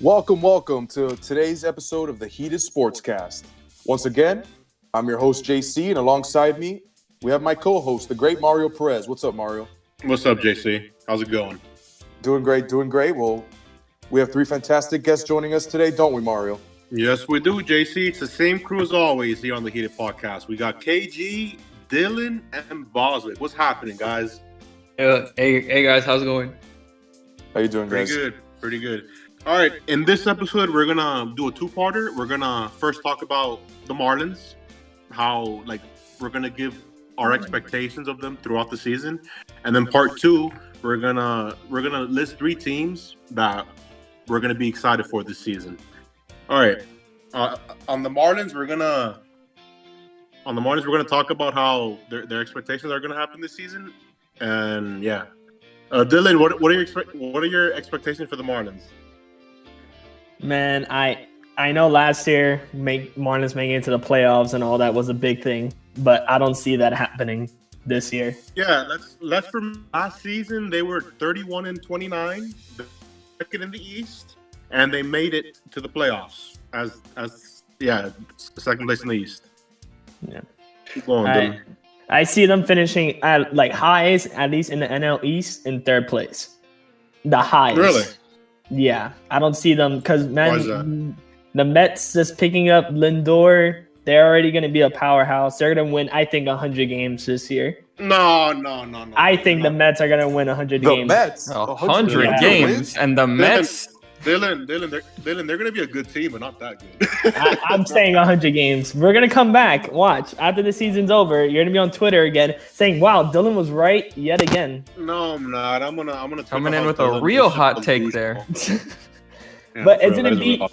Welcome to today's episode of the Heat'd Sportscast. Once again, I'm your host, JC, and alongside me, we have my co-host, the great Mario Perez. What's up, Mario? What's up, JC? How's it going? Doing great. Well, we have three fantastic guests joining us today, don't we, Mario? Yes, we do, JC. It's the same crew as always here on the Heat'd Podcast. We got KG, Dylan, and Boswick. What's happening, guys? Hey guys, how's it going? How you doing, guys? Pretty good. All right, in this episode, we're going to do a two-parter. We're going to first talk about the Marlins, how, we're going to give our expectations of them throughout the season. And then part two, we're gonna list three teams that we're going to be excited for this season. All right. On the Marlins, we're gonna talk about how their expectations are gonna happen this season, and yeah. Dylan, what are your expectations for the Marlins? Man, I know last year Marlins making it to the playoffs and all that was a big thing, but I don't see that happening this year. Yeah, let's from last season they were 31-29, second in the East, and they made it to the playoffs as second place in the East. Yeah. Keep going, Dylan. I see them finishing at highest, at least in the NL East, in third place. The highest. Really? Yeah. I don't see them because, Why is that? The Mets just picking up Lindor, they're already going to be a powerhouse. They're going to win, I think, 100 games this year. No. I think the Mets are going to win 100 games. The Mets? 100 games, and the Mets... Dylan, they're going to be a good team, but not that good. I'm saying 100 games. We're going to come back. Watch. After the season's over, you're going to be on Twitter again saying, wow, Dylan was right yet again. No, I'm not. I'm gonna coming in with a real hot take there. But isn't it be...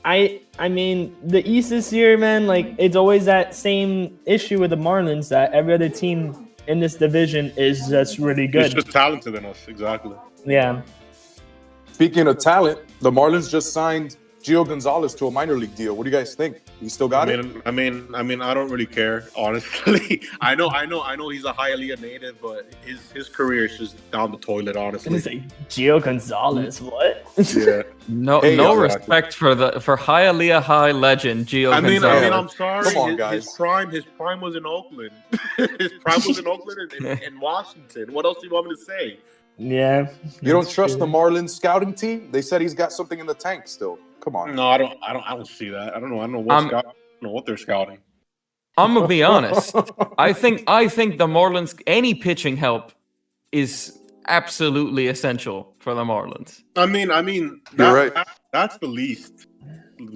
I mean, the East this year, man, it's always that same issue with the Marlins that every other team in this division is just really good. It's just talented than us, exactly. Yeah. Speaking of talent, the Marlins just signed Gio Gonzalez to a minor league deal. What do you guys think? You still got it? I mean, I don't really care, honestly. I know he's a Hialeah native, but his career is just down the toilet, honestly. It's like Gio Gonzalez, what? Yeah. No respect for Hialeah High legend Gio Gonzalez. I mean, I'm sorry. Come on, guys. His prime was in Oakland. His prime was in Oakland and in Washington. What else do you want me to say? Yeah. You don't trust the Marlins scouting team? They said he's got something in the tank still. Come on. No, I don't see that. I don't know what they're scouting. I'm gonna be honest. I think the Marlins, any pitching help is absolutely essential for the Marlins. I mean, that's the least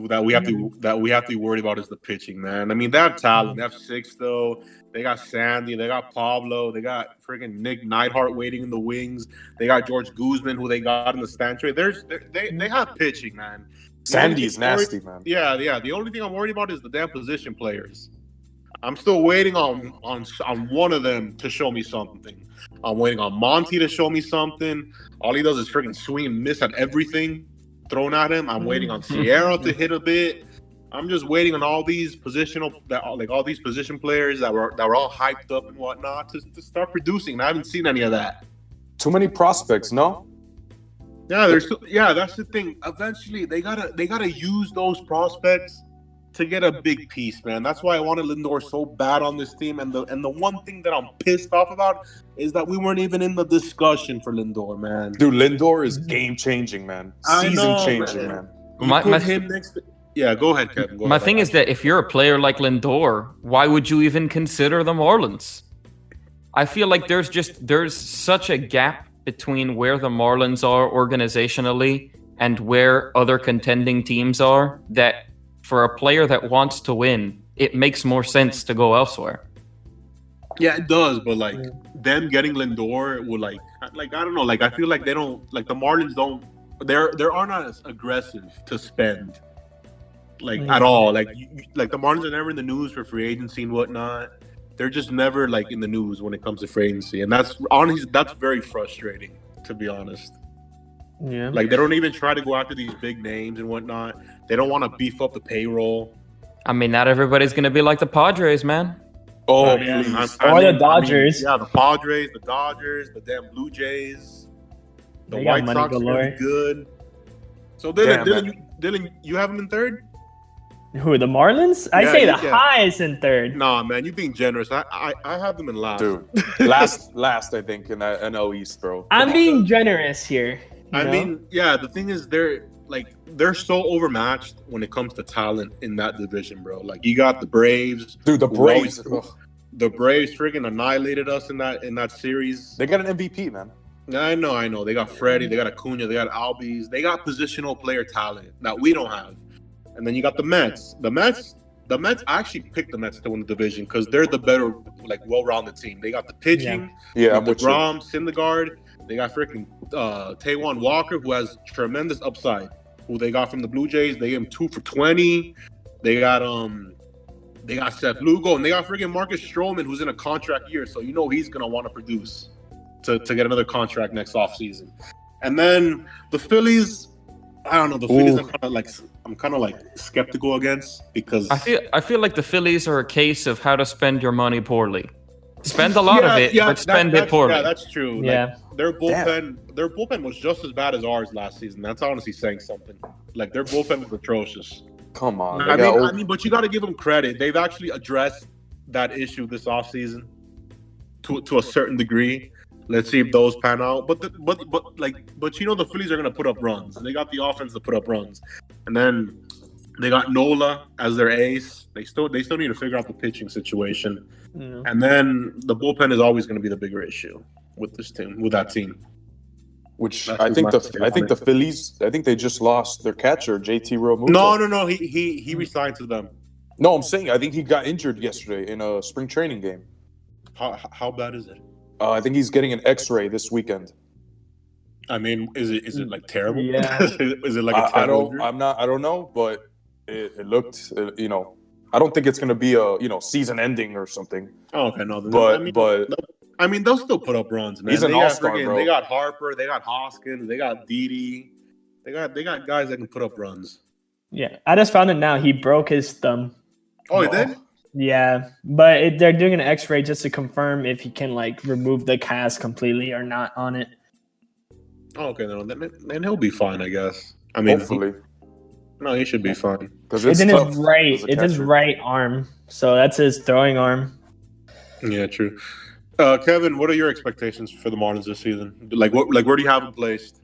that we have to be worried about is the pitching, man. I mean, they have talent. They have Sixto. They got Sandy. They got Pablo. They got friggin' Nick Neidhart waiting in the wings. They got George Guzman, who they got in the stand trade. They have pitching, man. Sandy's nasty, man. Yeah. The only thing I'm worried about is the damn position players. I'm still waiting on one of them to show me something. I'm waiting on Monty to show me something. All he does is friggin' swing and miss at everything thrown at him. I'm waiting on Sierra to hit a bit. I'm just waiting on all these position players that were all hyped up and whatnot to start producing. I haven't seen any of that. Too many prospects, no? Yeah, that's the thing. Eventually, they gotta use those prospects to get a big piece, man. That's why I wanted Lindor so bad on this team. And the one thing that I'm pissed off about is that we weren't even in the discussion for Lindor, man. Dude, Lindor is game changing, man. Season changing, man. Yeah, go ahead, Kevin. My thing is that if you're a player like Lindor, why would you even consider the Marlins? I feel like there's such a gap between where the Marlins are organizationally and where other contending teams are that for a player that wants to win, it makes more sense to go elsewhere. Yeah, it does, but them getting Lindor would I don't know, I feel like they don't the Marlins don't they are not as aggressive to spend at all. The Marlins are never in the news for free agency and whatnot. They're just never in the news when it comes to free agency, and that's very frustrating, to be honest. Yeah. They don't even try to go after these big names and whatnot. They don't want to beef up the payroll. I mean, not everybody's gonna be like the Padres, man. Oh, the Dodgers. The Padres, the Dodgers, the damn Blue Jays. The White Sox are really good. So Dylan, you have them in third? Who, the Marlins? I say the highest in third. Nah, man, you're being generous. I have them in last. Dude, last I think in the NL East, bro. I'm being generous here. I mean, yeah, the thing is they're so overmatched when it comes to talent in that division, bro. Like you got the Braves. Dude, the Braves. The Braves freaking annihilated us in that series. They got an MVP, man. I know. They got Freddie, they got Acuna, they got Albies. They got positional player talent that we don't have. And then you got the Mets. The Mets, I actually picked the Mets to win the division because they're the better, like, well-rounded team. They got the pitching. Yeah, with DeGrom, Syndergaard. They got freaking Taijuan Walker, who has tremendous upside, who they got from the Blue Jays. They gave him 2 for $20. They got Seth Lugo, and they got freaking Marcus Stroman, who's in a contract year, so you know he's gonna want to produce to get another contract next offseason. And then the Phillies, I don't know. The Phillies, I'm kind of like skeptical against because I feel like the Phillies are a case of how to spend your money poorly. Spend a lot of it, but spend it poorly. Yeah, that's true. Yeah, like, their bullpen was just as bad as ours last season. That's honestly saying something. Like their bullpen was atrocious. Come on. I mean, but you got to give them credit. They've actually addressed that issue this offseason to a certain degree. Let's see if those pan out. But you know the Phillies are gonna put up runs. They got the offense to put up runs, and then they got Nola as their ace. They still need to figure out the pitching situation, and then the bullpen is always going to be the bigger issue with that team. Which I think the Phillies. I think they just lost their catcher JT Realmuto. No. He resigned to them. No, I'm saying I think he got injured yesterday in a spring training game. How bad is it? I think he's getting an X-ray this weekend. I mean, is it like terrible? Yeah. Is it like a terrible injury? I don't know, but it looked. I don't think it's going to be a season ending or something. Oh, okay, no. But they'll still put up runs, man. He's an all-star, bro. They got Harper, they got Hoskins, they got Didi. They got guys that can put up runs. Yeah, I just found it now. He broke his thumb. Oh, he did? Yeah, but they're doing an X-ray just to confirm if he can remove the cast completely or not on it. Oh, okay, then he'll be fine, I guess. I mean, hopefully. He should be fine. It's in his right arm, so that's his throwing arm. Yeah, true. Kevin, what are your expectations for the Marlins this season? Where do you have them placed?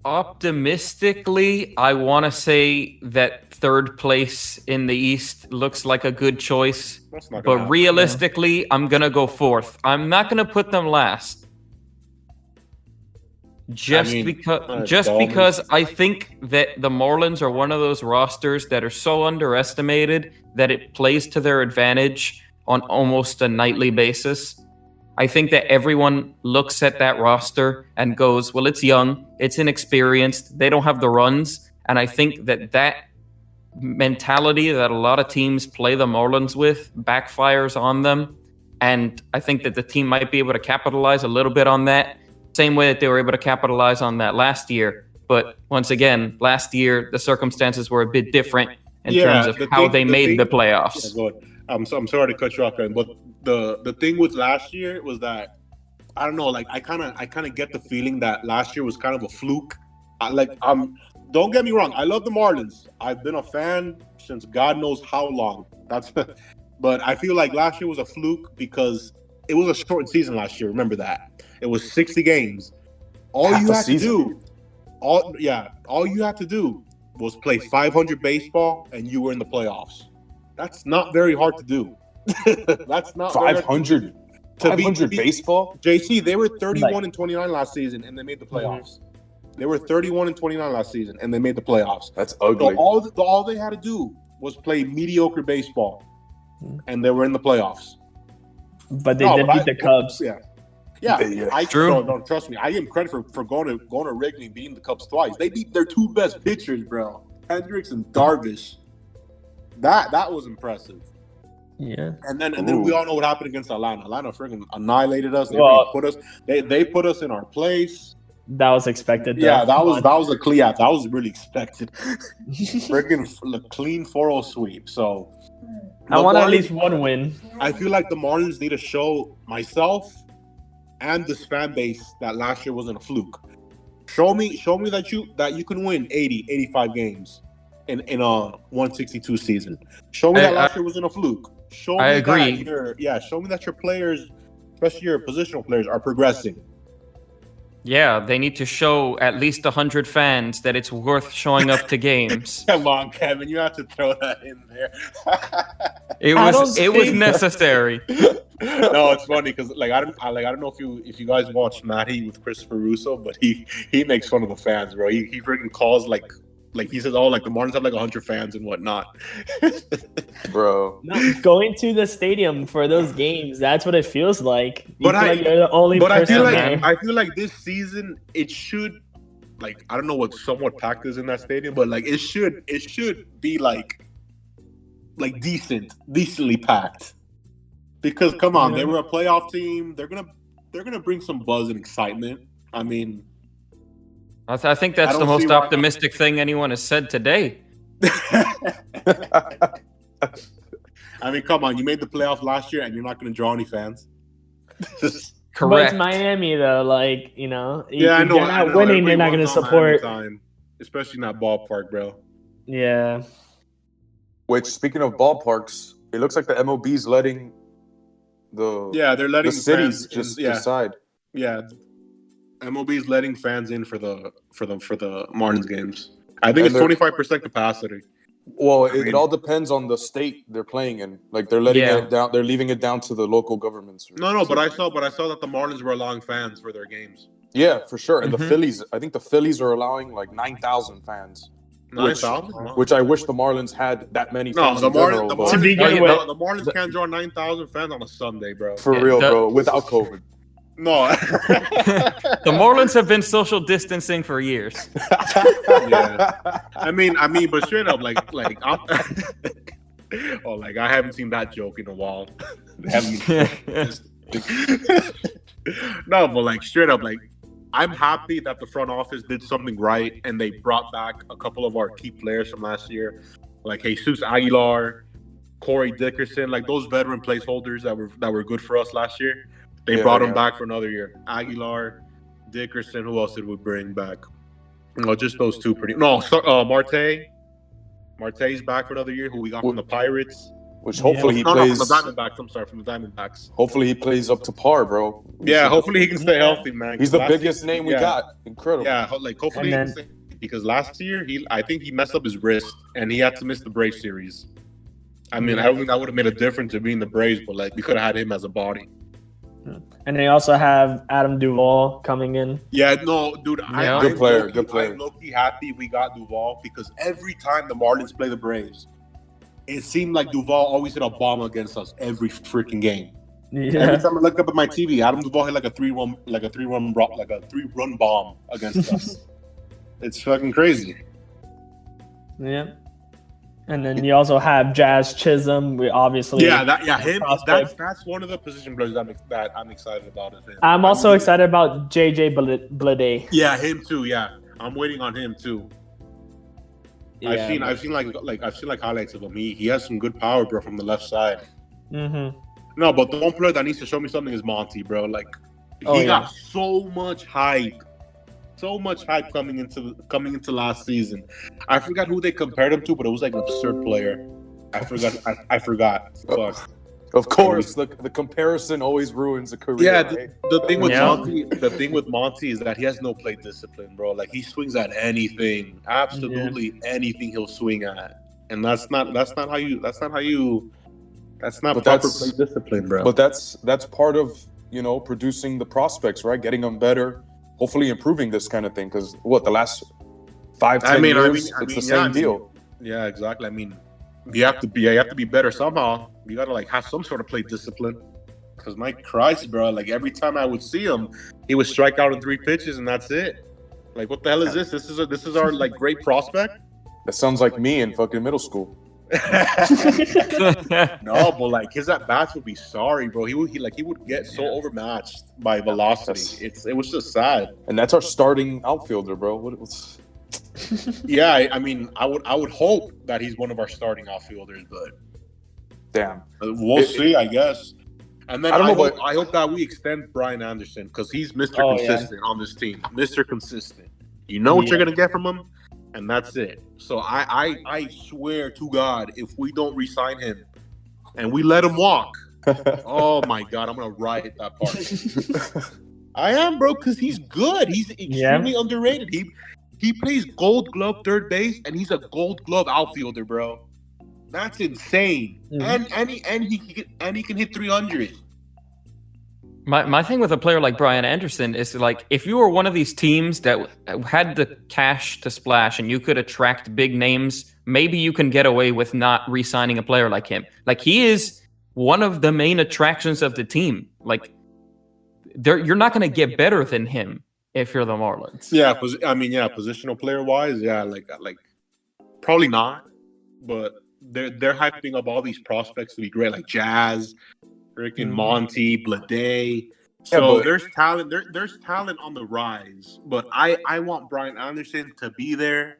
Optimistically, I want to say that third place in the East looks like a good choice. But realistically, I'm going to go fourth. I'm not going to put them last. Because I think that the Marlins are one of those rosters that are so underestimated that it plays to their advantage on almost a nightly basis. I think that everyone looks at that roster and goes, well, it's young, it's inexperienced, they don't have the runs. And I think that mentality that a lot of teams play the Marlins with backfires on them. And I think that the team might be able to capitalize a little bit on that, same way that they were able to capitalize on that last year. But once again, last year, the circumstances were a bit different in terms of how they made the playoffs. Yeah, I'm sorry to cut you off, Kevin, but the thing with last year was that I don't know, I kind of get the feeling that last year was kind of a fluke. Don't get me wrong, I love the Marlins. I've been a fan since God knows how long. But I feel like last year was a fluke because it was a short season last year. Remember that. It was 60 games. All you had to do was play 500 baseball and you were in the playoffs. That's not very hard to do. That's not 500. 500 baseball. JC, they were 31-29 last season, and they made the playoffs. They were 31-29 last season, and they made the playoffs. That's ugly. So all they had to do was play mediocre baseball, and they were in the playoffs. But they did beat the Cubs. Yeah. True. No, trust me. I give them credit for going to Wrigley and beating the Cubs twice. They beat their two best pitchers, bro, Hendricks and Darvish. That was impressive. Yeah. And then we all know what happened against Atlanta. Atlanta freaking annihilated us. They put us in our place. That was expected. Yeah, that was really expected. Freaking clean 4-0 sweep. So I want at least one win. I feel like the Marlins need to show myself and this fan base that last year wasn't a fluke. Show me that you can win 80, 85 games in a 162 season. Show me that last year wasn't a fluke. Show me I agree. Show me that your players, especially your positional players, are progressing. Yeah, they need to show at least 100 fans that it's worth showing up to games. Come on, Kevin, you have to throw that in there. It was necessary. No, it's funny because I don't know if you guys watch Matty with Christopher Russo, but he makes fun of the fans, bro. He freaking calls like he says, oh, like the Marlins have like 100 fans and whatnot. Bro, no, going to the stadium for those games, that's what it feels like. You're the only but person I feel like this season it should, like, I don't know what somewhat packed is in that stadium, but like it should be like decently packed. Because come on, they were a playoff team. They're gonna bring some buzz and excitement. I mean, I think that's the most optimistic thing anyone has said today. I mean, come on, you made the playoff last year and you're not going to draw any fans. Correct. But it's Miami, though. Like, you know, I know. They're not winning. They're not going to support. Especially in that ballpark, bro. Yeah. Which, speaking of ballparks, it looks like the MLB's letting they're letting the cities fans just in, decide. Yeah. MLB is letting fans in for the Marlins games. I think it's 25% capacity. Well, it all depends on the state they're playing in. Like they're letting it down. They're leaving it down to the local governments. No, but I saw that the Marlins were allowing fans for their games. Yeah, for sure. And the Phillies, I think the Phillies are allowing like 9,000 fans. 9,000? Which I wish the Marlins had that many fans. No, the Marlins can't draw 9,000 fans on a Sunday, bro. For real, bro. Without COVID. No. The Marlins have been social distancing for years. Yeah. I mean, but straight up, like I'm I haven't seen that joke in a while. No, but like straight up, like I'm happy that the front office did something right and they brought back a couple of our key players from last year, like Jesus Aguilar, Corey Dickerson, like those veteran placeholders that were good for us last year. They brought him back for another year. Aguilar, Dickerson. Who else did we bring back? No, just those two. Marte. Marte's back for another year. Who we got from the Pirates. Which hopefully he plays. From the Diamondbacks. I'm sorry, from the Diamondbacks. Hopefully he plays up to par, bro. Yeah, hopefully he can stay healthy, man. He's the biggest name we got. Incredible. Yeah, like hopefully he can stay, because last year I think he messed up his wrist and he had to miss the Braves series. I mean, I don't think that would have made a difference to being the Braves, but like we could have had him as a body. And they also have Adam Duvall coming in. Yeah, no, dude. Good player. I'm low-key happy we got Duvall because every time the Marlins play the Braves, it seemed like Duvall always hit a bomb against us every freaking game. Yeah. Every time I look up at my TV, Adam Duvall hit like a three-run bomb against us. It's fucking crazy. Yeah. And then you also have Jazz Chisholm. We obviously him. That's one of the position players that I'm excited about. Is him. I'm also excited about JJ Bleday. Yeah, him too. Yeah, I'm waiting on him too. Yeah, I've seen highlights of him. He has some good power, bro, from the left side. Mm-hmm. No, but the one player that needs to show me something is Monty, bro. Like he got so much hype. So much hype coming into last season. I forgot who they compared him to, but it was like an absurd player. I forgot. Fuck. Of course, the comparison always ruins a career. Yeah, right? the thing with Monty is that he has no plate discipline, bro. Like he swings at anything, absolutely anything he'll swing at, and that's not proper plate discipline, bro. But that's part of producing the prospects, right? Getting them better. Hopefully improving this kind of thing, because the last 5-10 years, it's the same deal. Yeah, exactly. I mean, you have to be better somehow. You gotta like have some sort of plate discipline. Because my Christ, bro, like every time I would see him, he would strike out in 3 pitches and that's it. Like, what the hell is this? This is our like great prospect. That sounds like me in fucking middle school. No, but like his at bats would be sorry, bro. He would get so overmatched by velocity. It was just sad. And that's our starting outfielder, bro. Yeah, I mean, I would hope that he's one of our starting outfielders, but damn, we'll see, I guess. And then I hope that we extend Brian Anderson because he's Mr. Consistent on this team. Mr. Consistent. You know what you're gonna get from him, and that's it. So I swear to God, if we don't re-sign him and we let him walk, oh my God, I'm gonna riot that part. I am, bro, because he's good. He's extremely underrated. He plays Gold Glove third base, and he's a Gold Glove outfielder, bro. That's insane. And he can hit 300. My thing with a player like Brian Anderson is like, if you were one of these teams that had the cash to splash and you could attract big names, maybe you can get away with not re-signing a player like him. Like, he is one of the main attractions of the team. Like, you're not going to get better than him if you're the Marlins. Yeah, positional player wise, like probably not. But they're hyping up all these prospects to be great, like Jazz, freaking Monty, Blade. So there's talent. There's talent on the rise. But I want Brian Anderson to be there,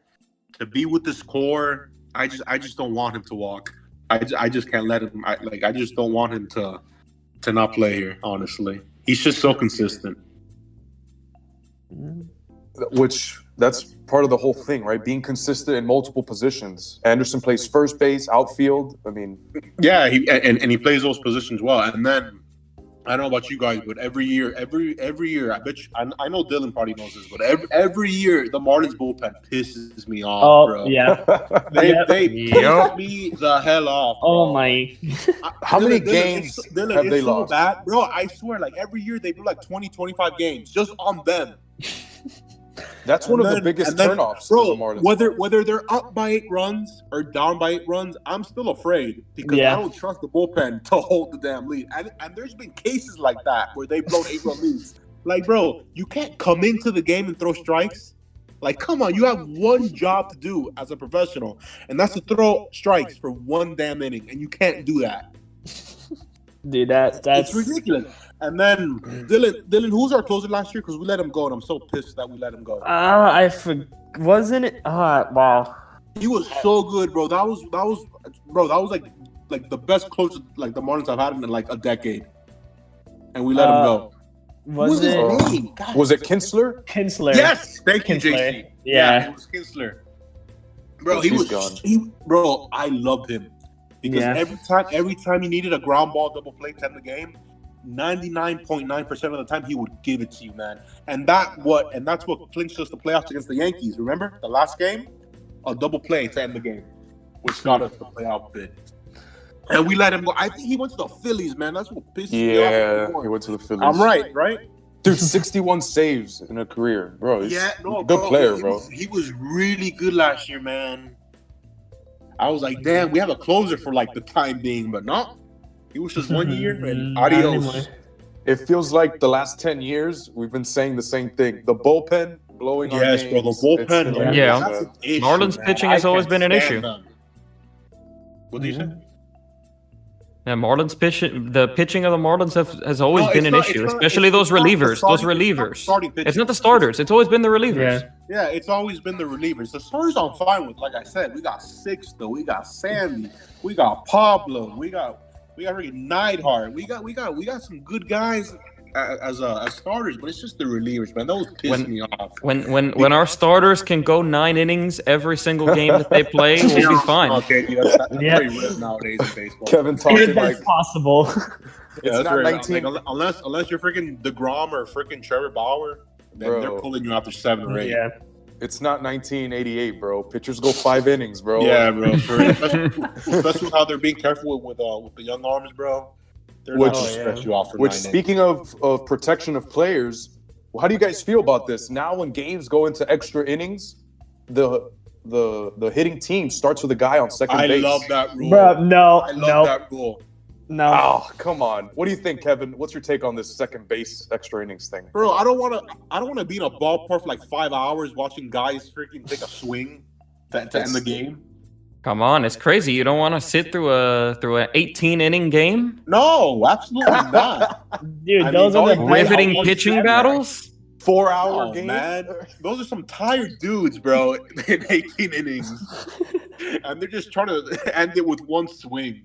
to be with this core. I just don't want him to walk. I just can't let him. I just don't want him to not play here. Honestly, he's just so consistent. Which that's part of the whole thing, right? Being consistent in multiple positions. Anderson plays first base, outfield. I mean, yeah, he plays those positions well. And then I don't know about you guys, but every year, I bet you, I know Dylan probably knows this, but every year the Marlins bullpen pisses me off, bro. Yeah, they piss me the hell off. Bro. Oh my! How many games have they lost? Bad, bro. I swear, like every year they do like 20, 25 games just on them. That's one of the biggest turnoffs, bro. For the Marlins. Whether they're up by 8 runs or down by 8 runs, I'm still afraid because I don't trust the bullpen to hold the damn lead. And there's been cases like that where they've blown 8-run leads. Like, bro, you can't come into the game and throw strikes. Like, come on, you have one job to do as a professional, and that's to throw strikes for one damn inning, and you can't do that. Dude, that's ridiculous. And then Dylan, who's our closer last year? Because we let him go, and I'm so pissed that we let him go. Wasn't it? Wow. He was so good, bro. That was like the best closer like the Marlins have had in like a decade, and we let him go. Was it? Was it Kinsler? Kinsler. Yes, thank you, JC. Yeah, it was Kinsler. Bro, bro, I loved him because every time he needed a ground ball double play to end the game, 99.9% of the time he would give it to you, man. And that's what clinched us the playoffs against the Yankees. Remember the last game? A double play to end the game, which got us the playoff bid. And we let him go. I think he went to the Phillies, man. That's what pissed me off. Yeah, he went to the Phillies. I'm right? Dude, 61 saves in a career, bro. Good player, bro. He was really good last year, man. I was like, damn, we have a closer for like the time being, but no. It was just 1 year and adios. It feels like the last 10 years we've been saying the same thing. The bullpen blowing our games. Yes, bro, the bullpen. Marlins pitching has always been an issue. What do you say? Yeah, the pitching of the Marlins has always been an issue, especially those relievers. It's not the starters. It's always been the relievers. Yeah, it's always been the relievers. The starters I'm fine with. Like I said, we got Sixto, we got Sandy, we got Pablo, we got freaking Neidhart. We got some good guys as starters, but it's just the relievers, man. Those piss me off. When our starters can go 9 innings every single game that they play, we'll be fine. Okay, that's very rare nowadays in baseball. Kevin talking like possible. Yeah, that's very, unless you're freaking DeGrom or freaking Trevor Bauer, then they're pulling you after 7 or 8. Yeah. It's not 1988, bro. Pitchers go 5 innings, bro. Yeah, bro. Especially with how they're being careful with the young arms, bro. They're not going to stretch you off for 9 innings. Speaking of protection of players, how do you guys feel about this? Now when games go into extra innings, the hitting team starts with a guy on second base. I love that rule. Bro, no. I love that rule. No. Oh, come on. What do you think, Kevin? What's your take on this second base extra innings thing? Bro, I don't want to be in a ballpark for like 5 hours watching guys freaking take a swing to end the game. Come on, it's crazy. You don't want to sit through an 18-inning game? No, absolutely not. Dude, those are the riveting pitching battles. 4-hour game, man. Those are some tired dudes, bro. In 18 innings, and they're just trying to end it with one swing.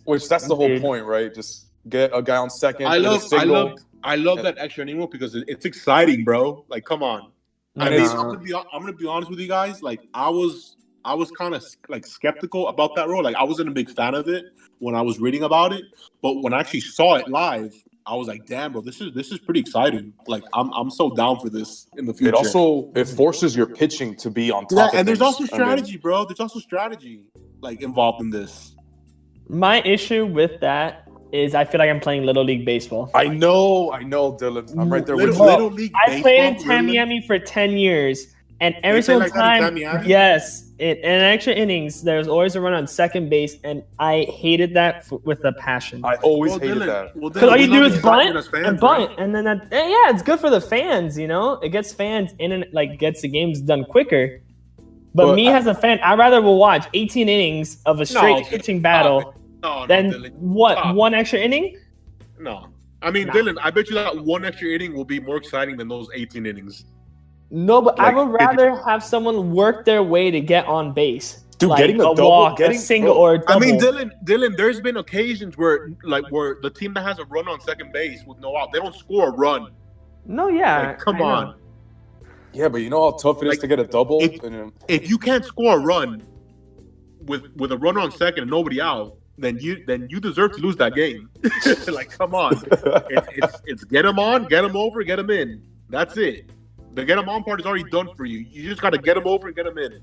Which that's the whole point, right? Just get a guy on second. I love that extra inning rule because it's exciting, bro. Like, come on. I mean, I'm gonna be honest with you guys. Like, I was kind of like skeptical about that rule. Like, I wasn't a big fan of it when I was reading about it, but when I actually saw it live, I was like, "Damn, bro, this is pretty exciting." Like, I'm so down for this in the future. It forces your pitching to be on top. Yeah, and there's also strategy, bro. There's also strategy like involved in this. My issue with that is I feel like I'm playing Little League Baseball. I know, Dylan. I'm right there with you. Little League I played in Tamiami for 10 years, and every single time, yes, in extra innings, there was always a run on second base, and I hated that with a passion. I always hated that. Because all you do is bunt and bunt, and then it's good for the fans, you know? It gets fans in and like gets the games done quicker. But me as a fan, I'd rather watch 18 innings of a straight pitching battle than one extra inning? No. I mean, Dylan, I bet you that one extra inning will be more exciting than those 18 innings. No, but I would rather have someone work their way to get on base. Dude, like getting a double, walk, a single, or a double. I mean, Dylan, there's been occasions where the team that has a run on second base with no out, they don't score a run. No, yeah. Like, come on. Yeah, but you know how tough it is to get a double? If you can't score a run with a runner on second and nobody out, then you deserve to lose that game. Like, come on. It's get them on, get them over, get them in. That's it. The get them on part is already done for you. You just got to get them over and get them in.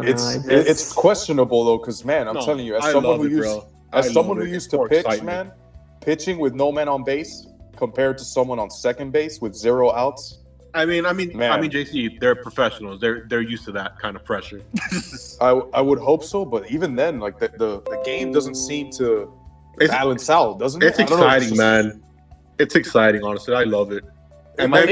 It's questionable though, because man, I'm telling you, as someone who used to pitch, man, pitching with no man on base compared to someone on second base with 0 outs. I mean, JC, they're professionals. They're used to that kind of pressure. I would hope so, but even then, like the game doesn't seem to balance out, doesn't it? It's exciting, man. It's exciting, honestly. I love it. And I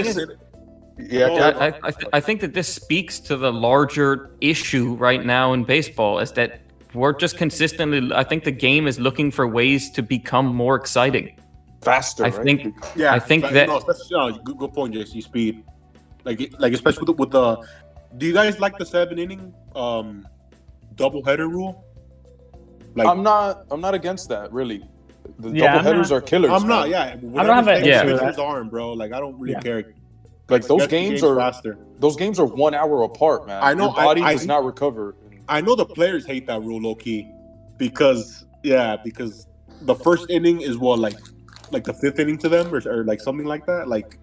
think that this speaks to the larger issue right now in baseball, is that we're just consistently. I think the game is looking for ways to become more exciting, faster. I think that. Good point, JC. Speed, like especially with the. Do you guys like the 7-inning doubleheader rule? Like, I'm not against that, really. The doubleheaders are killers. I'm not. Yeah, I don't have a pitcher's arm, bro. Like, I don't really care. Like, those games are faster. Those games are 1 hour apart, man. I know. Your body does not recover. I know the players hate that rule, low key, because the first inning is like the 5th inning to them, or like something like that. Like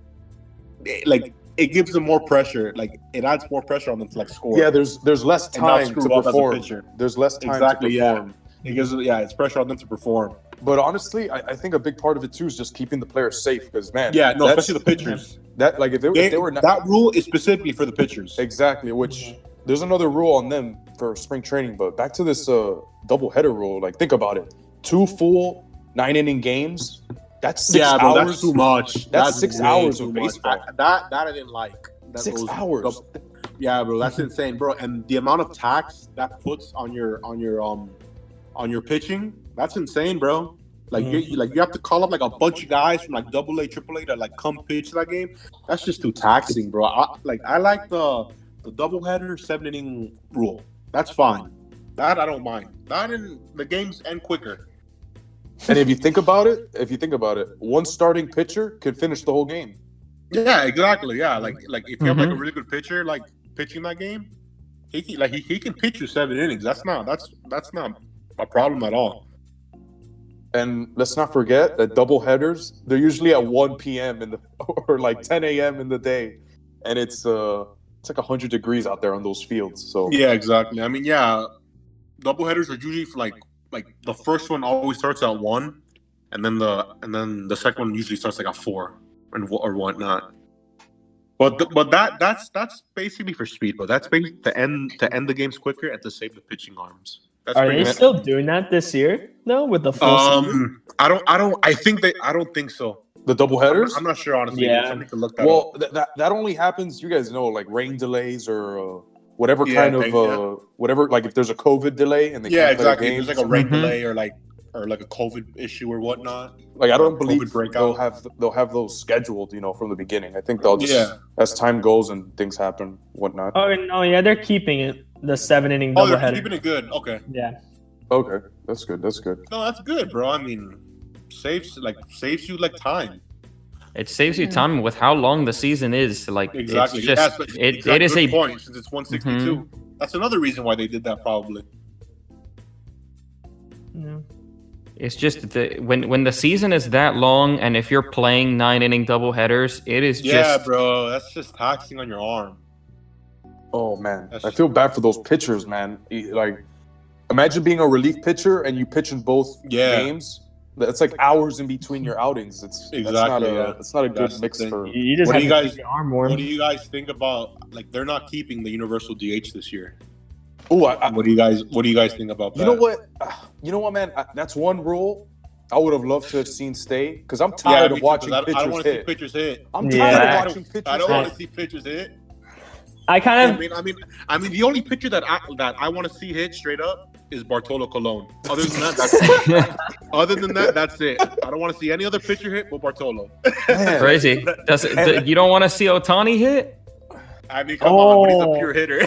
it gives them more pressure. Like, it adds more pressure on them to like score. Yeah, there's less time to perform. There's less time to perform. Yeah. It gives it's pressure on them to perform. But honestly, I think a big part of it too is just keeping the players safe, because man, especially the pitchers. That like if they were not, that rule is specifically for the pitchers. Exactly. Which there's another rule on them for spring training. But back to this doubleheader rule. Like, think about it: 2 full 9-inning games. That's 6 hours. Bro, that's too much. That's 6 hours of baseball. That I didn't like. 6 hours. Yeah, bro, that's insane, bro. And the amount of tax that puts on your pitching, that's insane, bro. Like, you have to call up like a bunch of guys from like AA, AAA to like come pitch that game. That's just too taxing, bro. I like the doubleheader 7-inning rule. That's fine. That I don't mind. That and the games end quicker. And if you think about it, one starting pitcher could finish the whole game. Yeah, exactly. Yeah, like if you have like a really good pitcher like pitching that game, he can pitch you 7 innings. That's not a problem at all. And let's not forget that double headers, they're usually at 1 p.m. or like 10 a.m. in the day, and it's like 100 degrees out there on those fields. So yeah, exactly. I mean, double headers are usually for like the first one always starts at 1, and then the second one usually starts like at 4 or whatnot. But that's basically for speed. But that's basically to end the games quicker and to save the pitching arms. That's Are they still doing that this year? No, with the full season? I don't think so. The double headers? I'm not sure, honestly. Yeah. To look that up. That only happens, you guys know, like rain delays or whatever kind of whatever. Like if there's a COVID delay and they can't play exactly. games. There's like a rain delay or like a COVID issue or whatnot. Like I don't believe they'll have those scheduled, from the beginning. I think they'll just as time goes and things happen, whatnot. Oh no, yeah, they're keeping it. The 7-inning doubleheader. Oh, they're keeping it good. Okay. Yeah. Okay, that's good. No, that's good, bro. I mean, saves you like time. It saves you time with how long the season is. Like Exactly. it's just it is a point since it's 162. That's another reason why they did that probably. Yeah. It's just when the season is that long, and if you're playing 9-inning doubleheaders, it is just bro. That's just taxing on your arm. Oh man, I feel bad for those pitchers, man. Like, imagine being a relief pitcher and you pitch in both games. It's like hours in between your outings. It's not a good mix for. You just have to keep your arm warm. What do you guys think about? Like, they're not keeping the universal DH this year. Oh, what do you guys think about that? You know what, man? That's one rule I would have loved to have seen stay, because I'm tired of watching pitchers hit. I don't want to see pitchers hit. I'm tired of watching pitchers hit. I don't want to see pitchers hit. I mean, the only pitcher that I want to see hit straight up is Bartolo Colon. Other than that, that's it. Other than that, that's it. I don't want to see any other pitcher hit but Bartolo. Crazy. You don't want to see Ohtani hit? I mean, come on, but he's a pure hitter.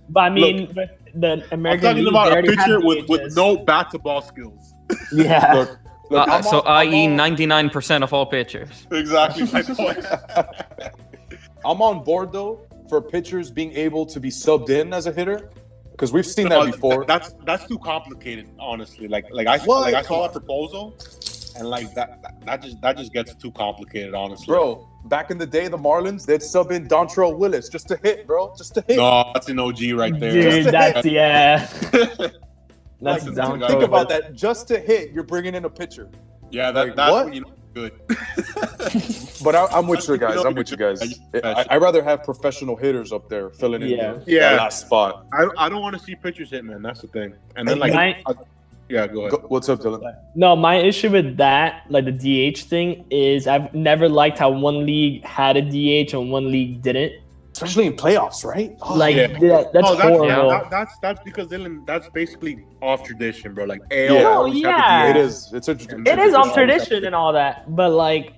But I mean, the American I'm talking about a pitcher with no bat-to-ball skills. Yeah. Look, i.e., 99% of all pitchers. Exactly my point. I'm on board, though, for pitchers being able to be subbed in as a hitter, because we've seen that before. That's too complicated, honestly. I saw that proposal, and like that just gets too complicated, honestly. Bro, back in the day, the Marlins, they'd sub in Dontrell Willis just to hit, bro, just to hit. No, that's an OG right there. Dude, that's That's think about that. Just to hit, you're bringing in a pitcher. Yeah, that's when you know good. But I'm with you guys. I'd rather have professional hitters up there filling in that last spot. I don't want to see pitchers hit, man. That's the thing. And then go ahead. What's up, Dylan? No, my issue with that, like the DH thing, is I've never liked how one league had a DH and one league didn't. Especially in playoffs, right? That's horrible. That's because Dylan, that's basically off tradition, bro. Like it is. It is off tradition and all that, but like,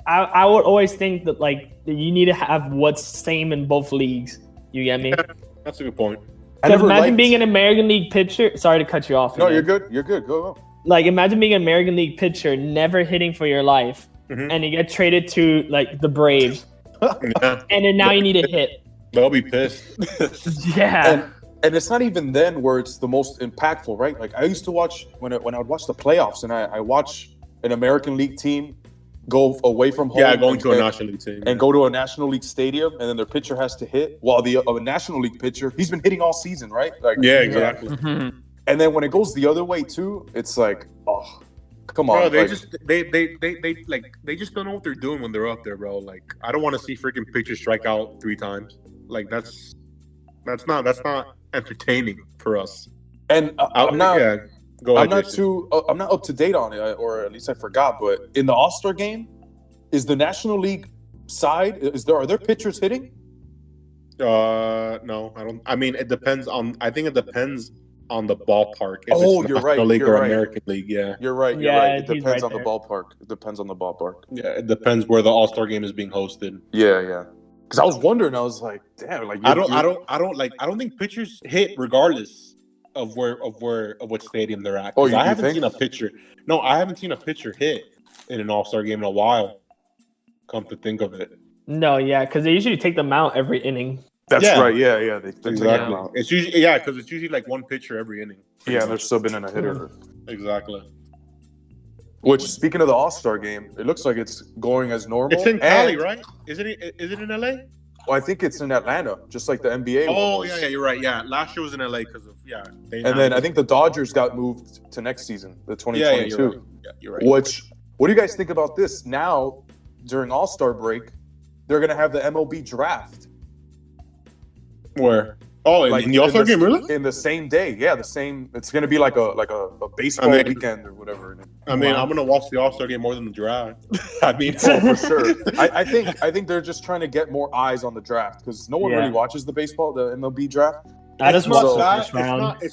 I would always think that like you need to have what's same in both leagues. You get me? Yeah, that's a good point. Because imagine being an American League pitcher. Sorry to cut you off. No, you're good. You're good. Go. Like, imagine being an American League pitcher, never hitting for your life, and you get traded to like the Braves. Yeah. And then now you need to hit. They'll be pissed. Yeah. And it's not even then where it's the most impactful, right? Like, I used to watch when I would watch the playoffs, and I watch an American League team go away from home. Yeah, going to a National League team. And go to a National League stadium, and then their pitcher has to hit. While a National League pitcher, he's been hitting all season, right? Like, yeah, exactly. Mm-hmm. And then when it goes the other way too, it's like, oh, come on. Bro, they just don't know what they're doing when they're up there, bro. Like, I don't want to see freaking pitchers strike out 3 times. Like, that's not entertaining for us. And I'm not I'm up to date on it, or at least I forgot. But in the All-Star game, is the National League side? Are there pitchers hitting? No, I don't. I mean, it depends on. I think it depends on the ballpark. If it's you're right. League or American League, yeah. You're right. It depends on the ballpark. Yeah, it depends where the All-Star game is being hosted. Yeah. Because I was wondering, I was like, damn, like I don't think pitchers hit regardless of what stadium they're at. I haven't seen a pitcher. No, I haven't seen a pitcher hit in an All-Star game in a while. Come to think of it. No, yeah, because they usually take them out every inning. That's right. Yeah. Exactly. It's usually because it's usually like one pitcher every inning. Yeah, they're subbing in a hitter. Exactly. Which, speaking of the All-Star game, it looks like it's going as normal. It's in Cali, right? Is it in LA? Well, I think it's in Atlanta, just like the NBA. Oh, yeah, you're right. Yeah, last year was in LA because of and then I think the Dodgers got moved to next season, the 2022. Yeah, you're right. What do you guys think about this? Now, during All-Star break, they're gonna have the MLB draft. Where? Oh, in the All-Star game, really? In the same day, yeah, the same. It's gonna be like a baseball weekend or whatever. I'm gonna watch the All-Star game more than the draft. For sure. I think they're just trying to get more eyes on the draft because no one really watches the MLB draft. It's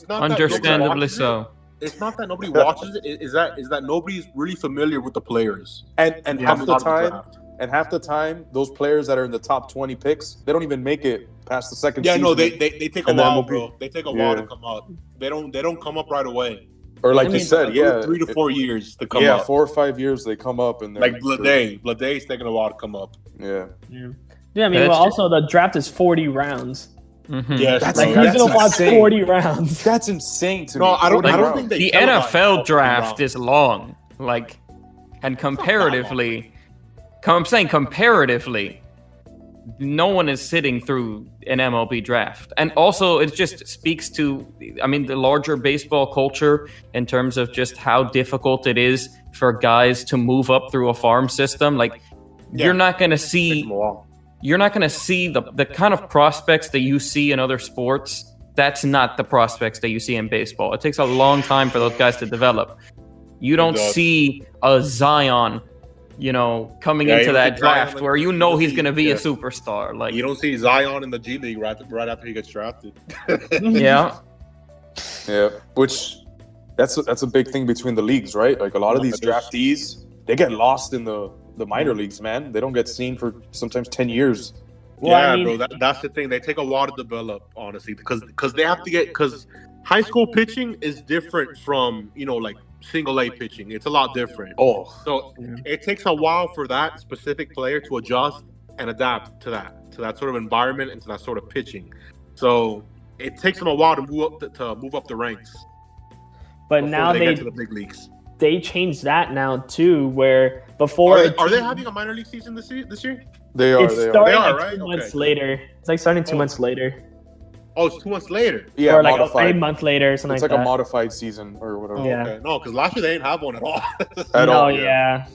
not understandably so. It's not that nobody watches it. Is that nobody's really familiar with the players and half the time, those players that are in the top 20 picks, they don't even make it past the second season. Yeah, no, they take a while, bro. They take a while to come up. They don't come up right away. Or like you said, 3 to 4 years to come up. Yeah, 4 or 5 years they come up and like Bladay's taking a while to come up. Yeah. I mean, also the draft is 40 rounds. Mm-hmm. Yes, who's gonna watch 40 rounds? That's insane to me. No, I don't think the NFL draft is long. Like, and comparatively, I'm saying comparatively, no one is sitting through an MLB draft. And also, it just speaks to, I mean, the larger baseball culture in terms of just how difficult it is for guys to move up through a farm system. Like, you're not going to see the kind of prospects that you see in other sports. That's not the prospects that you see in baseball. It takes a long time for those guys to develop. You don't see a Zion, coming into that draft where he's going to be a superstar. Like, you don't see Zion in the G League right after he gets drafted. Yeah, which that's a big thing between the leagues, right? Like a lot of these draftees, they get lost in the minor leagues, man. They don't get seen for sometimes 10 years. Well, bro, that's the thing. They take a while to develop, honestly, because they have to because high school pitching is different from like single A pitching. It's a lot different. So it takes a while for that specific player to adjust and adapt to that sort of environment and to that sort of pitching. So it takes them a while to move up the ranks. But now they get to the big leagues. They changed that now too, where before are they having a minor league season this year? They are. It's starting like 2 months later. It's like starting 2 months later. Oh, it's 2 months later. Yeah, or like a month later, or something it's like that. A modified season or whatever. Yeah. Okay. No, because last year they didn't have one at all. all. Yeah.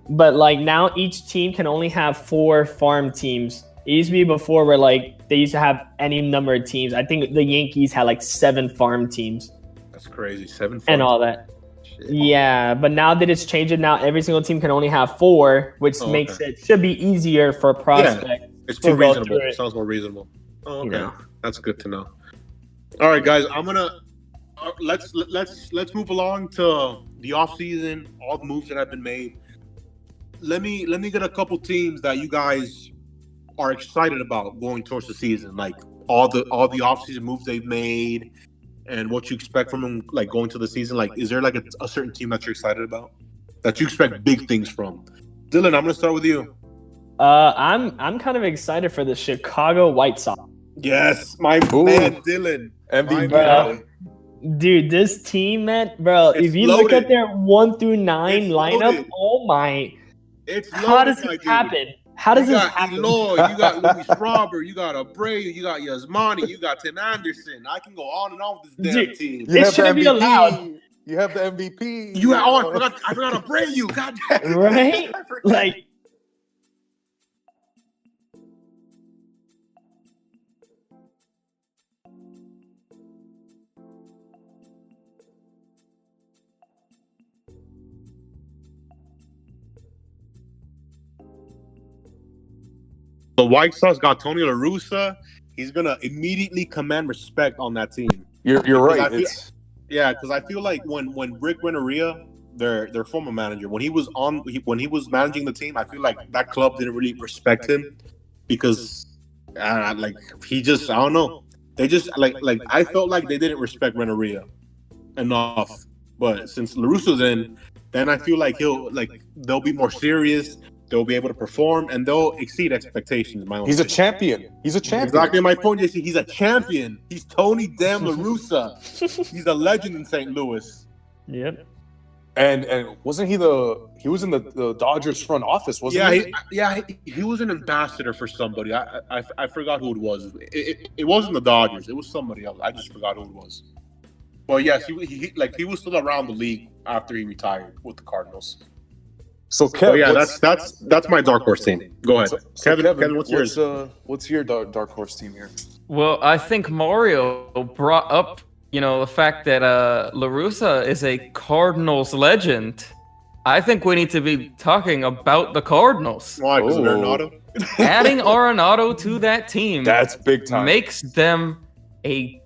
But like now, each team can only have 4 farm teams. It used to be before where like they used to have any number of teams. I think the Yankees had like 7 farm teams. That's crazy. 7 farm and all that. Yeah, but now that it's changed, now every single team can only have 4, which makes it should be easier for prospects. Yeah, it's more reasonable. It sounds more reasonable. Oh, okay, that's good to know. All right, guys, I'm gonna let's move along to the off season, all the moves that have been made. Let me get a couple teams that you guys are excited about going towards the season, like all the off season moves they've made. And what you expect from them, like going to the season, like is there like a certain team that you're excited about, that you expect big things from? Dylan, I'm gonna start with you. I'm kind of excited for the Chicago White Sox. Yes, my man Dylan, MVP. Dude, this team, man, bro. If you look at their 1 through 9 lineup, oh my! How does this happen? How does this happen? Eloy, you got Luis Robert, you got Abreu, you got Yasmani, you got Tim Anderson. I can go on and on with this damn team. It shouldn't be allowed. You have the MVP. I forgot Abreu. God damn. Right? Like. The White Sox got Tony La Russa. He's gonna immediately command respect on that team. You're right. Because I feel like when Rick Renteria, their former manager, when he was managing the team, I feel like that club didn't really respect him because he just, I don't know. They just like I felt like they didn't respect Renteria enough. But since La Russa's in, then I feel like they'll be more serious. They'll be able to perform, and they'll exceed expectations. He's a champion. Exactly my point, JC. He's a champion. He's Tony Damn La Russa. He's a legend in St. Louis. Yep. And wasn't he was in the Dodgers front office, wasn't he? He was an ambassador for somebody. I forgot who it was. It wasn't the Dodgers. It was somebody else. I just forgot who it was. Well, yes, he was still around the league after he retired with the Cardinals. So Kevin, that's my dark horse team. Go ahead, Kevin. What's yours? What's your dark horse team here? Well, I think Mario brought up, the fact that La Russa is a Cardinals legend. I think we need to be talking about the Cardinals. Why? Because of Arenado? Adding Arenado to that team, that's big time. Makes them I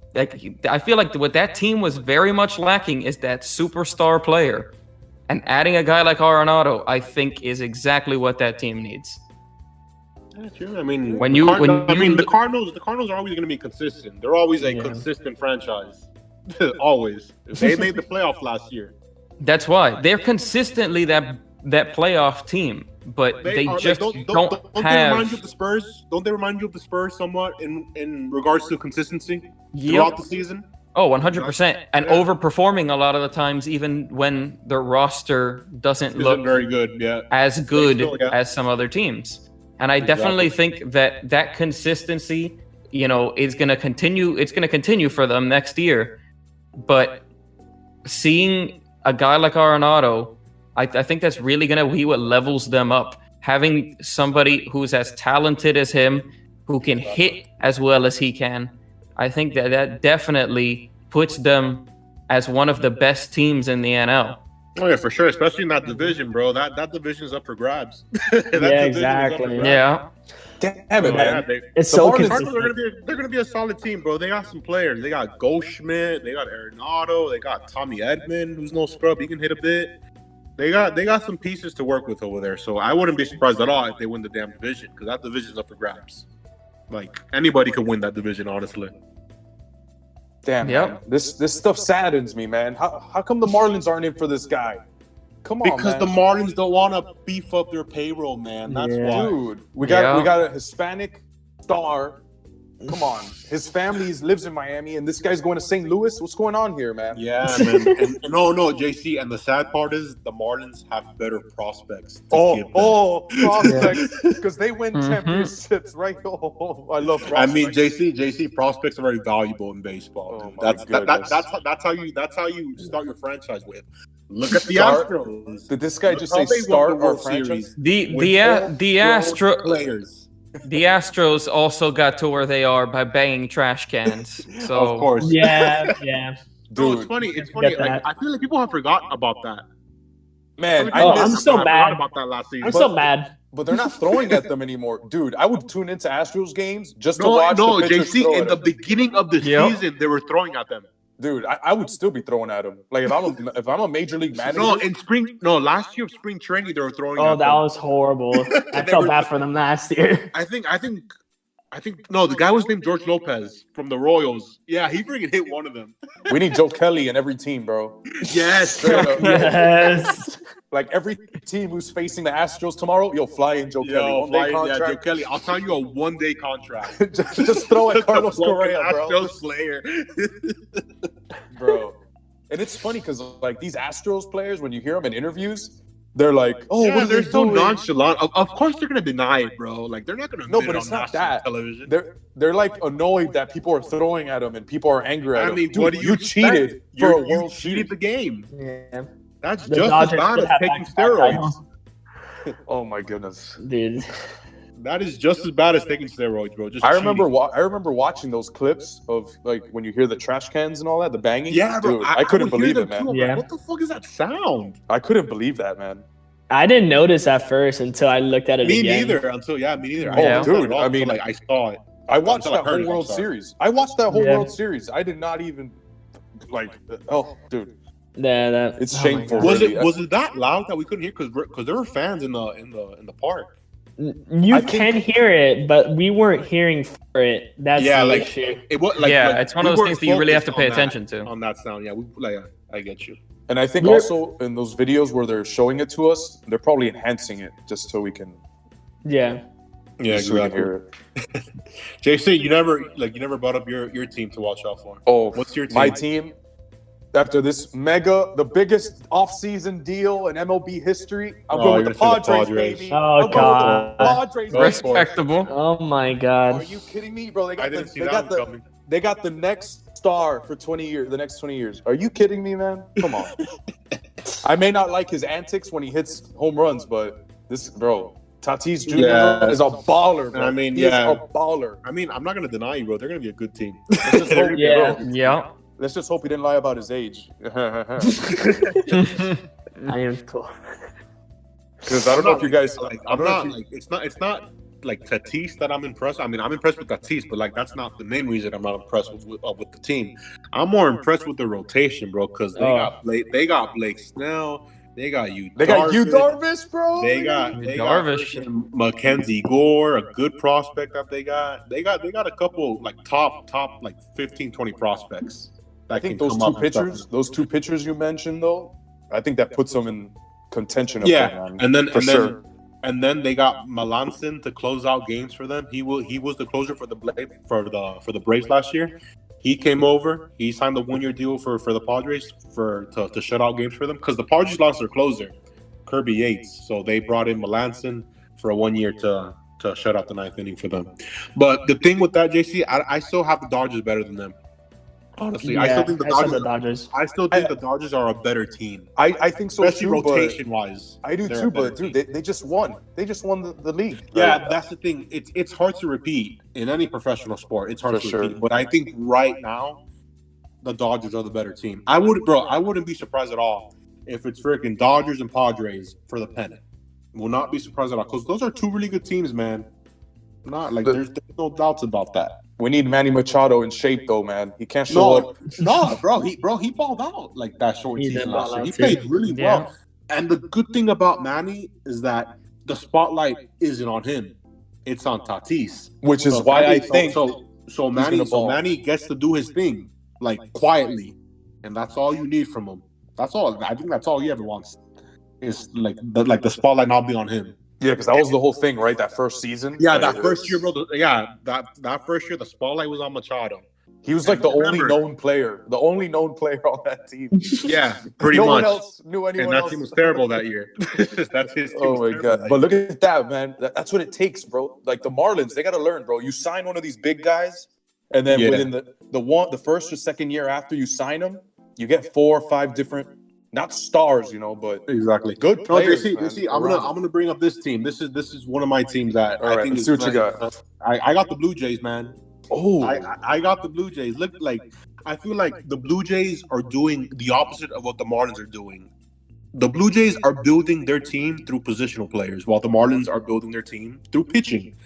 feel like what that team was very much lacking is that superstar player. And adding a guy like Arenado, I think, is exactly what that team needs. Yeah, true. I mean, the Cardinals are always going to be consistent. They're always a consistent franchise. Always. They made the playoffs last year. That's why they're consistently that playoff team, but they just don't have. They remind you of the Spurs? Don't they remind you of the Spurs somewhat in regards to consistency throughout the season? Oh, 100%. And overperforming a lot of the times, even when their roster doesn't look very good, as good as some other teams. And I definitely think that consistency, is going to continue. It's going to continue for them next year. But seeing a guy like Arenado, I think that's really going to be what levels them up. Having somebody who's as talented as him, who can hit as well as he can, I think that definitely puts them as one of the best teams in the NL. Oh yeah, for sure. Especially in that division, bro. That division is up for grabs. Exactly. Yeah. Damn it, man. It's so consistent. They're gonna be a solid team, bro. They got some players. They got Goldschmidt. They got Arenado. They got Tommy Edman, who's no scrub. He can hit a bit. They got some pieces to work with over there. So I wouldn't be surprised at all if they win the damn division, because that division's up for grabs. Like, anybody could win that division, honestly. Damn, man. This stuff saddens me, man. How come the Marlins aren't in for this guy? Come on, because the Marlins don't want to beef up their payroll, man. That's why. Dude, we got a Hispanic star. Come on. His family lives in Miami, and this guy's going to St. Louis. What's going on here, man? Yeah, man. No, JC. And the sad part is the Marlins have better prospects. Prospects, because they win championships, right? Oh, I love prospects. I mean, JC, prospects are very valuable in baseball. That's how you start your franchise with. Look at the Astros. Did this guy just say start our franchise? The Astros players. The Astros also got to where they are by banging trash cans. So of course, yeah. Dude, it's funny. Like, I feel like people have forgotten about that. Man, I'm so mad about that last season. I'm so mad. But they're not throwing at them anymore, dude. I would tune into Astros games just to watch. No, JC. In the beginning of the season, they were throwing at them. Dude, I would still be throwing at him. Like if I'm a major league manager. Last year of spring training they were throwing. Oh, that was horrible. I felt bad for them last year. I think the guy was named George Lopez from the Royals. Yeah, he freaking hit one of them. We need Joe Kelly in every team, bro. Yes. Yes. Like every team who's facing the Astros tomorrow, you'll fly in Joe Kelly. Joe Kelly. I'll tell you a 1-day contract. just throw at Carlos Correa, bro. Astros Slayer. Bro. And it's funny because like these Astros players, when you hear them in interviews, they're like, "Oh, what are they're they so doing?" nonchalant. Of course, they're gonna deny it, bro. Like they're not gonna. No, but it's not that. Television. They're like annoyed that people are throwing at them and people are angry at them. I mean, dude, what do you cheated for a World cheated the game. Yeah. That's just as bad as taking steroids. Oh my goodness, dude. That is just as bad as taking steroids, bro. I remember watching those clips of like when you hear the trash cans and all that, the banging. Yeah, bro. Dude, I couldn't believe it, man. Yeah. What the fuck is that sound? I couldn't believe that, man. I didn't notice at first until I looked at it again. Me neither. Oh, dude. I mean, I saw it. I watched that whole World Series. World Series. I did not even dude. Yeah, it's shameful. Was it that loud that we couldn't hear? Because there were fans in the park. You can hear it, but we weren't hearing for it. That's the issue. It's one of those things that you really have to pay attention to. On that sound, yeah, I get you. And I think also in those videos where they're showing it to us, they're probably enhancing it just so we can. Yeah. Yeah, exactly. Hear it. JC, you never brought up your team to watch out for. Oh, what's your team? My team. After this the biggest off-season deal in MLB history, I'm going with the Padres, baby. Oh, God. Padres, respectable. Oh, my God. Are you kidding me, bro? Coming. They got the next star for 20 years, the next 20 years. Are you kidding me, man? Come on. I may not like his antics when he hits home runs, but Tatis Jr. is a baller, bro. I mean, he's a baller. I mean, I'm not going to deny you, bro. They're going to be a good team. Let's just hope he didn't lie about his age. I am cool. Because I don't know if you guys it's not like Tatis that I'm impressed. I mean, I'm impressed with Tatis, but like that's not the main reason I'm not impressed with the team. I'm more impressed with the rotation, bro, because they got Blake Snell. They got Yu Darvish, bro. They got Mackenzie Gore, a good prospect that they got. They got a couple like top like 15, 20 prospects. I think those two pitchers you mentioned, though, I think that puts them in contention. And then they got Melanson to close out games for them. He was the closer for the Braves last year. He came over. He signed a 1-year deal for the Padres to shut out games for them because the Padres lost their closer, Kirby Yates. So they brought in Melanson for a 1 year to shut out the 9th inning for them. But the thing with that, JC, I still have the Dodgers better than them. Honestly, yeah, I still think the Dodgers. I still think the Dodgers are a better team. I think so, especially too, rotation wise. I do too, but dude, they just won. They just won the league. Yeah, that's the thing. It's hard to repeat in any professional sport. It's hard to repeat. But I think right now, the Dodgers are the better team. I wouldn't be surprised at all if it's freaking Dodgers and Padres for the pennant. Will not be surprised at all because those are two really good teams, man. There's no doubts about that. We need Manny Machado in shape, though, man. He can't show up. No, bro. He balled out like that short season last year. He played really well. And the good thing about Manny is that the spotlight isn't on him; it's on Tatis. Which is why I think so. Manny gets to do his thing like quietly, and that's all you need from him. That's all. I think that's all he ever wants is like the spotlight not be on him. Yeah, because that was the whole thing, right? That first season. Yeah, that first year, bro. That first year, the spotlight was on Machado. He was like the only known player on that team. Yeah, pretty much. No one else knew anyone else. And that team was terrible that year. That's his team. Oh my god! But look at that, man. That's what it takes, bro. Like the Marlins, they got to learn, bro. You sign one of these big guys, and then within the first or second year after you sign them, you get 4 or 5 different. Not stars, but exactly good players. See, I'm gonna bring up this team. This is one of my teams that I think. Let's see what you got. I got the Blue Jays, man. Oh, I got the Blue Jays. Look, I feel like the Blue Jays are doing the opposite of what the Marlins are doing. The Blue Jays are building their team through positional players, while the Marlins are building their team through pitching.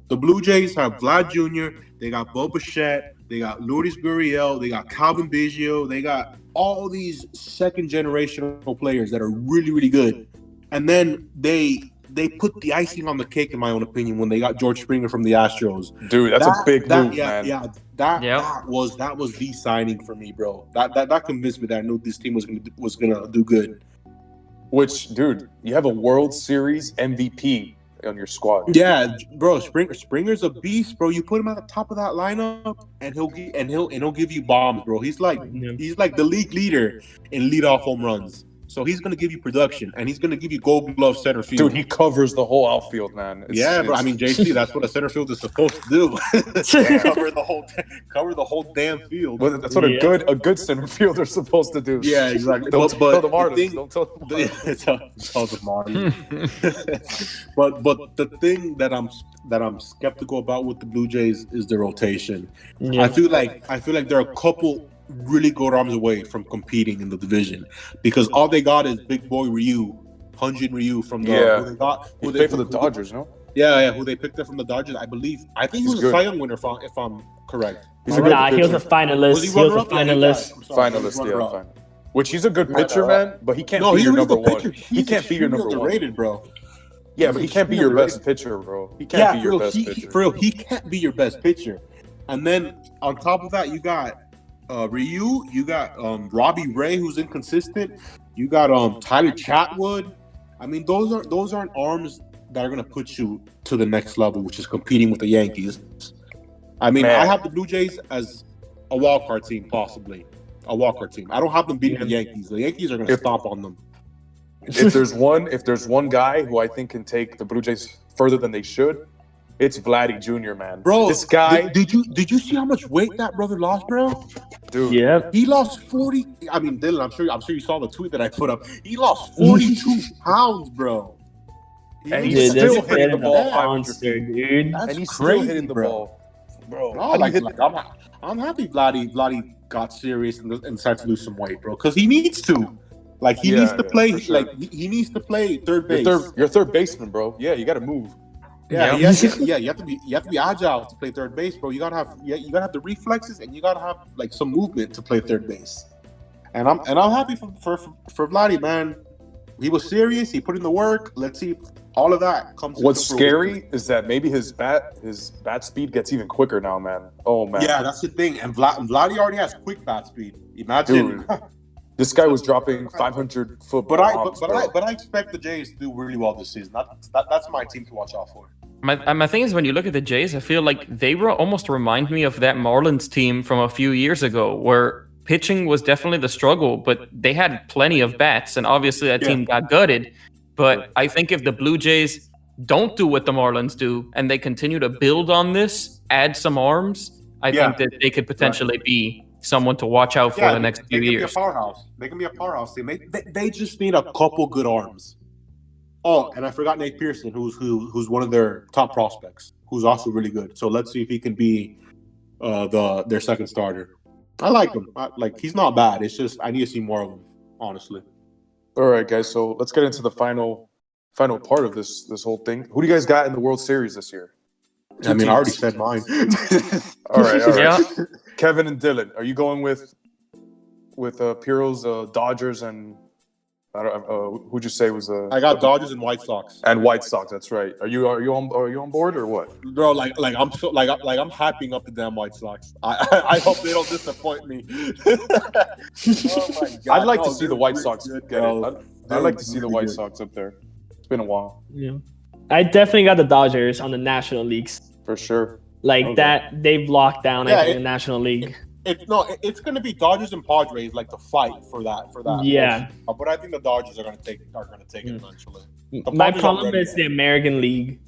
The Blue Jays have Vlad Jr., they got Bo Bichette, they got Lourdes Gurriel, they got Calvin Biggio, they got all these second-generational players that are really, really good. And then they put the icing on the cake, in my own opinion, when they got George Springer from the Astros. Dude, that's a big move, man. Yeah, that was the signing for me, bro. That convinced me that I knew this team was gonna do good. Which, dude, you have a World Series MVP on your squad. Yeah, bro. Springer's a beast, bro. You put him at the top of that lineup, and he'll give you bombs, bro. He's like the league leader in leadoff home runs. So he's gonna give you production, and he's gonna give you Gold Glove center field. Dude, he covers the whole outfield, man. Bro. I mean, JC, that's what a center field is supposed to do. cover the whole damn field. Well, that's what a good center fielder is supposed to do. Yeah, exactly. Don't tell the Marlins. Don't tell the Marlins. But the thing that I'm skeptical about with the Blue Jays is the rotation. Yeah. I feel like there are a couple really good arms away from competing in the division because all they got is big boy Ryu, Hyun-Jin Ryu from the who they for the Dodgers, no? Yeah, who they picked up from the Dodgers. I think he was a Cy Young winner if I'm correct. He was a finalist. Finalist. Which he's a good pitcher, man, but he can't be your number one. He can't be your number one. Underrated, bro. Yeah, but he can't be your best pitcher, bro. He can't be your best pitcher. For real, he can't be your best pitcher. And then on top of that, you got Ryu, you got Robbie Ray, who's inconsistent. You got Tyler Chatwood. I mean, those aren't arms that are gonna put you to the next level, which is competing with the Yankees. I mean, I have the Blue Jays as a wild card team, possibly a wild card team. I don't have them beating the Yankees. The Yankees are gonna stomp on them. If there's one guy who I think can take the Blue Jays further than they should, it's Vladdy Jr., man. Bro, this guy. Did you see how much weight that brother lost, bro? Dude, yeah, he lost 40. I mean, Dylan, I'm sure you saw the tweet that I put up. He lost 42 pounds, bro. And he's still hitting the ball, monster, dude. And he's still hitting the ball, bro. I'm happy Vladdy got serious and decided to lose some weight, bro, because he needs to. Like he needs to play. Sure. Like he nees to play third base. You're third baseman, bro. Yeah, you got to move. Yeah, you have to be agile to play third base, bro. You gotta have the reflexes, and you gotta have like some movement to play third base. And I'm happy for Vladdy, man. He was serious. He put in the work. Let's see All of that comes. What's scary is that maybe his bat speed gets even quicker now, man. Oh man. Yeah, that's the thing. And Vladdy already has quick bat speed. Imagine. Dude, this guy was dropping 500-foot bombs. But I expect the Jays to do really well this season. That's my team to watch out for. My thing is, when you look at the Jays, I feel like they almost remind me of that Marlins team from a few years ago, where pitching was definitely the struggle, but they had plenty of bats, and obviously that team got gutted. But I think if the Blue Jays don't do what the Marlins do, and they continue to build on this, add some arms, I think that they could potentially be someone to watch out for the next few years. They can be a powerhouse team. They just need a couple good arms. Oh, and I forgot Nate Pearson, who's one of their top prospects, who's also really good. So let's see if he can be their second starter. I like him. He's not bad. It's just I need to see more of him, honestly. All right, guys. So let's get into the final part of this whole thing. Who do you guys got in the World Series this year? I already said mine. All right. Yeah. Kevin and Dylan, are you going with Piro's Dodgers and who'd you say was I got Dodgers and White Sox. And White Sox, that's right. Are you on board or what? Bro, I'm hyping up the damn White Sox. I hope they don't disappoint me. Oh my God. I'd like to see the White Sox get it. I'd like to see the White Sox up there. It's been a while. Yeah. I definitely got the Dodgers on the National Leagues. For sure. That they've locked down the National League. It's going to be Dodgers and Padres to fight for that. Yeah, but I think the Dodgers are going to take it eventually. My problem is the American League.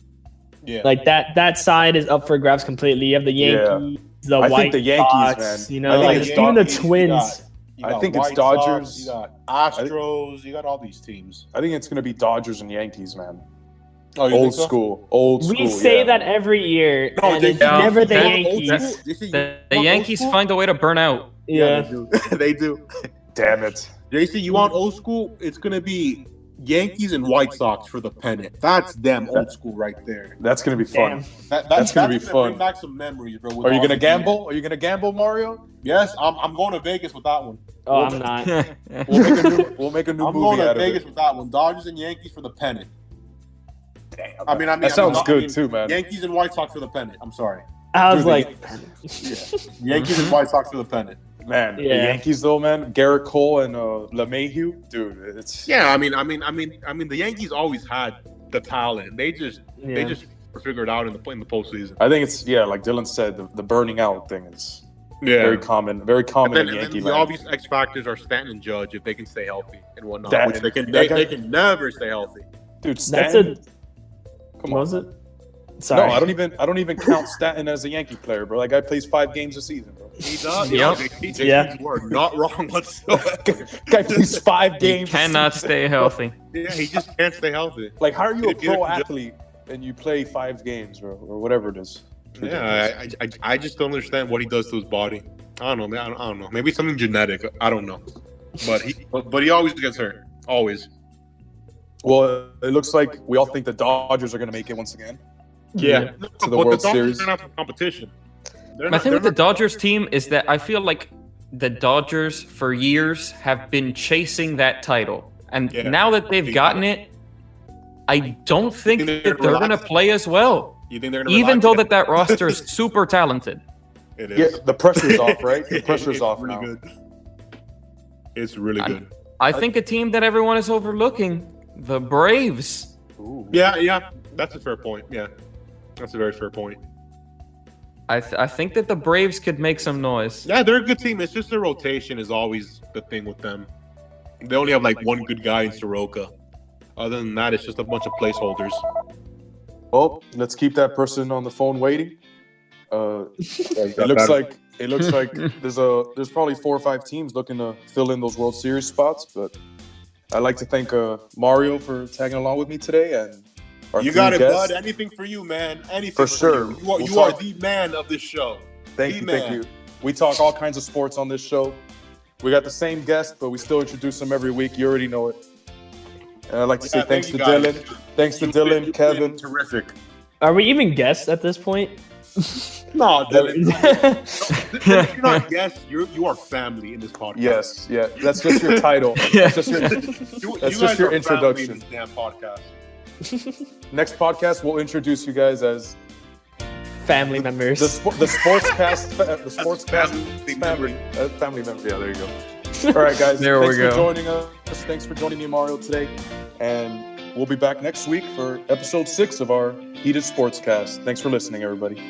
Yeah, that side is up for grabs completely. You have the Yankees, the White Sox. I think the Yankees, man. Even the Twins. I think it's Dodgers. Sox, you got Astros. You got all these teams. I think it's going to be Dodgers and Yankees, man. Oh, old school. We say that every year, and it's never the Yankees. The Yankees find a way to burn out. Yeah, they do. Damn it. JC, you want old school? It's going to be Yankees and White Sox for the pennant. That's damn old school right there. That's going to be fun. That's going to be fun. Bring back some memories, bro. Are you going to gamble? Are you going to gamble, Mario? Yes, I'm going to Vegas with that one. Oh, I'm not. We'll make a new movie going out to of Vegas it. with that one. Dodgers and Yankees for the pennant. Damn. That sounds good too, man. Yankees and White Sox for the pennant. I'm sorry. I was Yankees and White Sox for the pennant. Man, the Yankees though, man. Garrett Cole and LeMahieu, dude. It's the Yankees always had the talent. They just figured it out in the postseason. I think it's like Dylan said, the burning out thing is very common in Yankee land. The obvious X factors are Stanton and Judge if they can stay healthy and whatnot. Which they can never stay healthy. Dude, Stanton. Come on. Was it? Sorry. No, I don't even count Stanton as a Yankee player, bro. That guy plays 5 games a season, bro. He does. Yeah. We're not wrong whatsoever. Guy plays 5 games. He cannot stay healthy. Yeah, he just can't stay healthy. Like, how are you a pro athlete and you play 5 games, bro, or whatever it is? Yeah, I just don't understand what he does to his body. I don't know, man. I don't know. Maybe something genetic. I don't know. But he always gets hurt. Always. Well, it looks like we all think the Dodgers are going to make it once again. Yeah. To the World the Series. Dodgers are not competition. My thing with the Dodgers team is that I feel like the Dodgers for years have been chasing that title. And now that they've gotten it, I don't think that they're going to play as well. You think they're going to even though that roster is super talented. It is. Yeah, the pressure's off, right? The pressure's off really now. Good. It's really good. I think a team that everyone is overlooking, the Braves. Ooh. Yeah. That's a fair point. Yeah. That's a very fair point. I think that the Braves could make some noise. Yeah, they're a good team. It's just their rotation is always the thing with them. They only have like one good guy in Soroka. Other than that, it's just a bunch of placeholders. Well, let's keep that person on the phone waiting. It looks like there's probably 4 or 5 teams looking to fill in those World Series spots. But I'd like to thank Mario for tagging along with me today, and you got it, bud. Anything for you, man. Anything for sure. You are the man of this show. Thank you. We talk all kinds of sports on this show. We got the same guest, but we still introduce them every week. You already know it. And I'd like to say thanks to Dylan. Thanks to Dylan, Kevin. Terrific. Are we even guests at this point? No, Dylan. You're not guests. You are family in this podcast. Yes, yeah. That's just your title. That's just your introduction. In this damn podcast. Next podcast, we'll introduce you guys as family members. The sportscast. The sportscast family member. Yeah, there you go. All right, guys. Thanks for joining us. Thanks for joining me, Mario, today. And we'll be back next week for episode 6 of our Heat'd Sportscast. Thanks for listening, everybody.